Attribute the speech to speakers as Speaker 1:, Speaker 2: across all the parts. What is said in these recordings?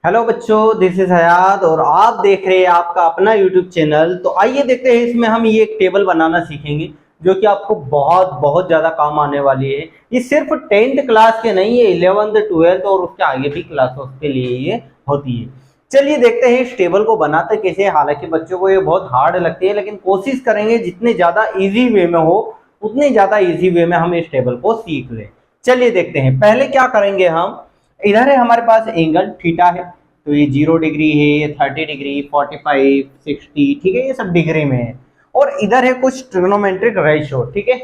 Speaker 1: Hello बच्चों, this is हयात और आप देख रहे हैं आपका अपना यूट्यूब चैनल। तो आइए देखते हैं, इसमें हम ये एक टेबल बनाना सीखेंगे जो कि आपको बहुत बहुत ज़्यादा काम आने वाली है। ये सिर्फ 10th क्लास के नहीं है, 11th 12th और उसके आगे भी क्लासों के लिए ये होती है। चलिए देखते हैं इस टेबल को बनाते कैसे हैं। हालांकि बच्चों को ये बहुत हार्ड लगती है, लेकिन कोशिश करेंगे जितने ज़्यादा ईजी वे में हो उतने ज़्यादा ईजी वे में हम इस टेबल को सीख लें। चलिए देखते हैं। पहले क्या करेंगे हम, इधर है हमारे पास एंगल थीटा है, तो ये 0 डिग्री है, ये 30 डिग्री, 45, 60, ठीक है, ये सब डिग्री में है। और इधर है कुछ ट्रिग्नोमेट्रिक रेशियो, ठीक है,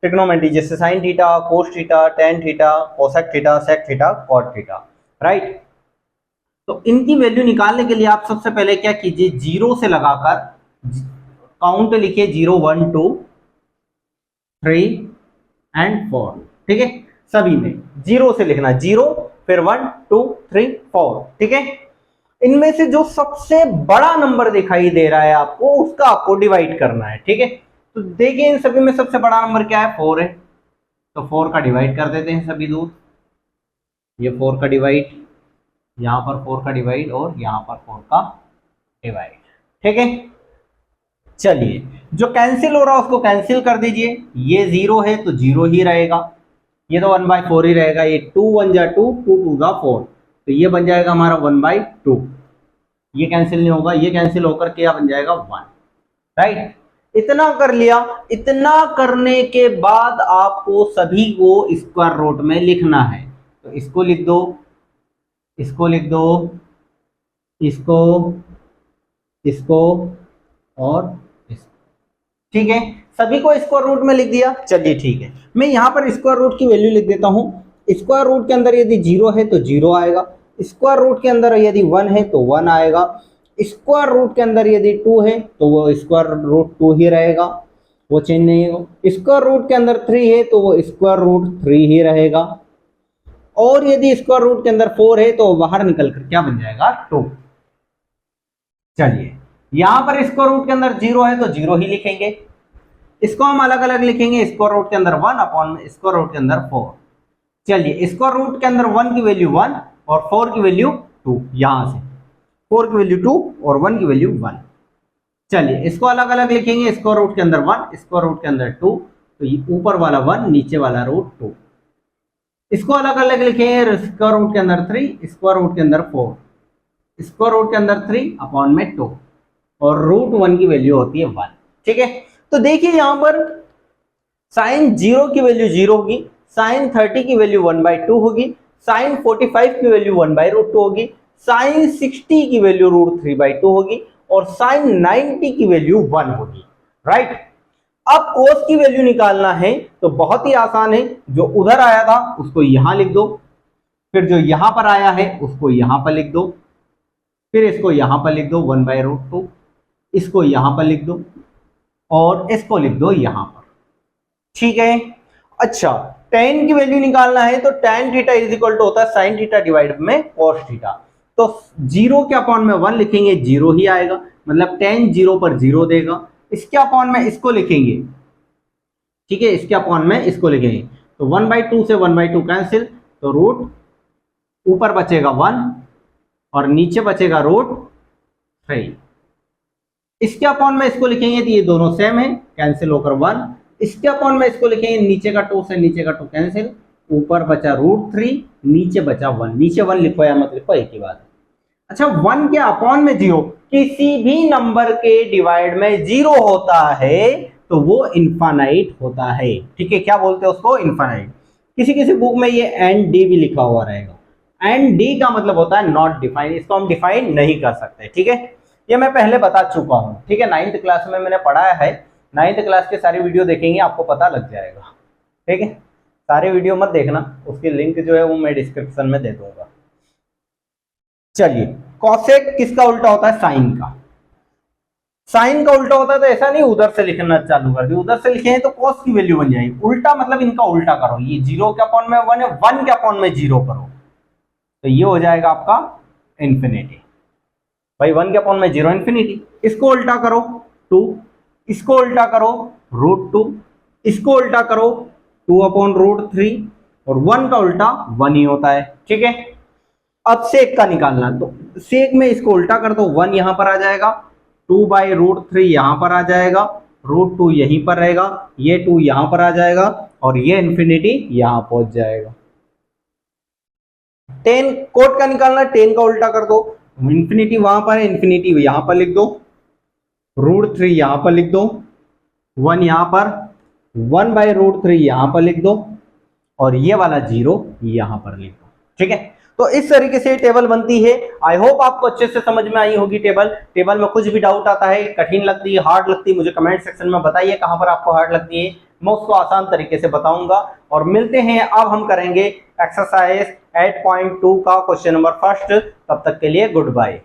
Speaker 1: ट्रिग्नोमेट्री जैसे sine theta, cos theta, tan theta, cosec theta, sec theta, cot theta, right. तो इनकी वैल्यू निकालने के लिए आप सबसे पहले क्या कीजिए, जीरो से लगाकर काउंट लिखिए, 0 1 2 3 एंड 4, ठीक है। सभी में जीरो से लिखना, 0 फिर 1 2 3 4, ठीक है। इनमें से जो सबसे बड़ा नंबर दिखाई दे रहा है आपको, उसका आपको डिवाइड करना है, ठीक है। तो देखिए इन सभी में सबसे बड़ा नंबर क्या है, 4 है, तो 4 का डिवाइड कर देते हैं सभी दूर। ये 4 का डिवाइड, यहां पर 4 का डिवाइड और यहां पर 4 का डिवाइड, ठीक है। चलिए जो कैंसिल हो रहा है उसको कैंसिल कर दीजिए। ये 0 है तो 0 ही रहेगा, ये तो 1/4 ही रहेगा। ये 2 1 जा 2, 2 2 जा 4, तो ये बन जाएगा हमारा 1/2। ये कैंसिल नहीं होगा, ये कैंसिल होकर क्या बन जाएगा 1, राइट। इतना कर लिया। इतना करने के बाद आपको सभी को स्क्वायर रूट में लिखना है। तो इसको लिख दो, इसको लिख दो, इसको, इसको और इसको, ठीक है। सभी को स्क्वायर रूट में लिख दिया। चलिए ठीक है, मैं यहां पर स्क्वायर रूट की वैल्यू लिख देता हूं। स्क्वायर रूट के अंदर यदि 0 है तो 0 आएगा, स्क्वायर रूट के अंदर यदि 1 है तो 1 आएगा, स्क्वायर रूट के अंदर यदि 2 है तो वो स्क्वायर रूट 2 ही रहेगा, वो चेंज नहीं होगा। स्क्वायर रूट के अंदर 3 है तो वो स्क्वायर रूट 3 ही रहेगा, और यदि स्क्वायर रूट के अंदर 4 है तो बाहर निकलकर क्या बन जाएगा 2। चलिए यहां पर स्क्वायर रूट के अंदर 0 है तो 0 ही लिखेंगे। इसको हम अलग अलग लिखेंगे, स्क्वायर रूट के अंदर 1 अपॉन स्क्वायर रूट के अंदर 4। चलिए स्क्वायर रूट के अंदर 1 की वैल्यू 1 और 4 की वैल्यू 2, यहां से 4 की वैल्यू 2 और 1 की वैल्यू 1। चलिए इसको अलग अलग लिखेंगे, स्क्वायर रूट के अंदर 1, स्क्वायर रूट के अंदर 2, तो ये ऊपर वाला 1 नीचे वाला रूट 2। इसको अलग अलग लिखेंगे, स्क्वायर रूट के अंदर 3, स्क्वायर रूट के अंदर 4, स्क्वायर रूट के अंदर 3 अपॉन में 2, और रूट 1 की वैल्यू होती है 1, ठीक है। तो देखिए यहां पर साइन 0 की वैल्यू 0 होगी, साइन 30 की वैल्यू 1/2 होगी, साइन 45 की वैल्यू 1/√2 होगी, साइन 60 की वैल्यू √3/2 होगी, और साइन 90 की वैल्यू 1 होगी, राइट। अब कोस की वैल्यू निकालना है तो बहुत ही आसान है। जो उधर आया था उसको यहां लिख दो, फिर जो यहां पर आया है उसको यहां पर लिख दो, फिर इसको यहां पर लिख दो 1/√2, इसको यहां पर लिख दो और इसको लिख दो यहां पर, ठीक है। अच्छा, tan की वैल्यू निकालना है तो tan theta is equal to होता है sin थीटा डिवाइड में cos थीटा। तो 0 के अपॉन में 1 लिखेंगे, 0 ही आएगा, मतलब tan 0 पर 0 देगा। इसके अपॉन में इसको लिखेंगे, ठीक है, इसके अपॉन में इसको लिखेंगे, तो 1/2 से 1/2 कैंसिल, तो रूट ऊपर बचेगा 1 और नीचे बचेगा √3। इसके अपॉन में इसको लिखेंगे तो ये दोनों सेम है, कैंसिल होकर 1। इसके अपॉन में इसको लिखेंगे, नीचे का 2 से नीचे का 2 कैंसिल, ऊपर बचा √3, नीचे बचा 1। नीचे 1 लिखो या मत लिखो, एक ही बात है। अच्छा, 1 के अपॉन में 0, किसी भी नंबर के डिवाइड में 0 होता है तो वो इनफाइनाइट होता है, ठीक है। क्या बोलते हैं उसको, इनफाइनाइट। किसी किसी बुक में ये एंड डी भी लिखा हुआ रहेगा। एंड डी का मतलब होता है नॉट डिफाइन, इसको हम डिफाइन नहीं कर सकते, ठीक है। ये मैं पहले बता चुका हूं, ठीक है, 9th क्लास में मैंने पढ़ाया है। 9th क्लास के सारी वीडियो देखेंगे आपको पता लग जाएगा, ठीक है। सारे वीडियो मत देखना, उसकी लिंक जो है वो मैं डिस्क्रिप्शन में दे दूंगा। चलिए कॉसेक किसका उल्टा होता है, साइन का। साइन का उल्टा होता है तो ऐसा नहीं उधर से लिखना चालू कर दिया, उधर से लिखे हैं तो कॉस की वैल्यू बन जाएगी। उल्टा मतलब इनका उल्टा करो, ये 0 के अपॉन में 1 है, 1 के अपॉन में 0 करो तो ये हो जाएगा आपका इन्फिनिटी। भाई 1 के अपॉन में 0 इन्फिनिटी। इसको उल्टा करो 2, इसको उल्टा करो √2, इसको उल्टा करो 2/√3, और 1 का उल्टा 1 ही होता है, ठीक है। अब सेक का निकालना, तो सेक में इसको उल्टा कर दो, 1 यहां पर आ जाएगा, 2/√3 यहां पर आ जाएगा, √2 यहीं पर रहेगा, ये 2 यहां पर आ जाएगा और ये इन्फिनिटी यहां पहुंच जाएगा। 10 कोट का निकालना, 10 का उल्टा कर दो, इन्फिनिटी वहां पर है, इन्फिनिटी यहां पर लिख दो, √3 यहां पर लिख दो, 1 यहां पर, 1/√3 यहां पर लिख दो और ये वाला 0 यहां पर लिख दो। ठीक है, तो इस तरीके से टेबल बनती है। आई होप आपको अच्छे से समझ में आई होगी। टेबल में कुछ भी डाउट आता है, कठिन लगती है, हार्ड लगती है, मुझे कमेंट सेक्शन में बताइए कहां पर आपको हार्ड लगती है, मैं उसको आसान तरीके से बताऊंगा। और मिलते हैं, अब हम करेंगे एक्सरसाइज 8.2 का क्वेश्चन नंबर फर्स्ट। तब तक के लिए गुड बाय।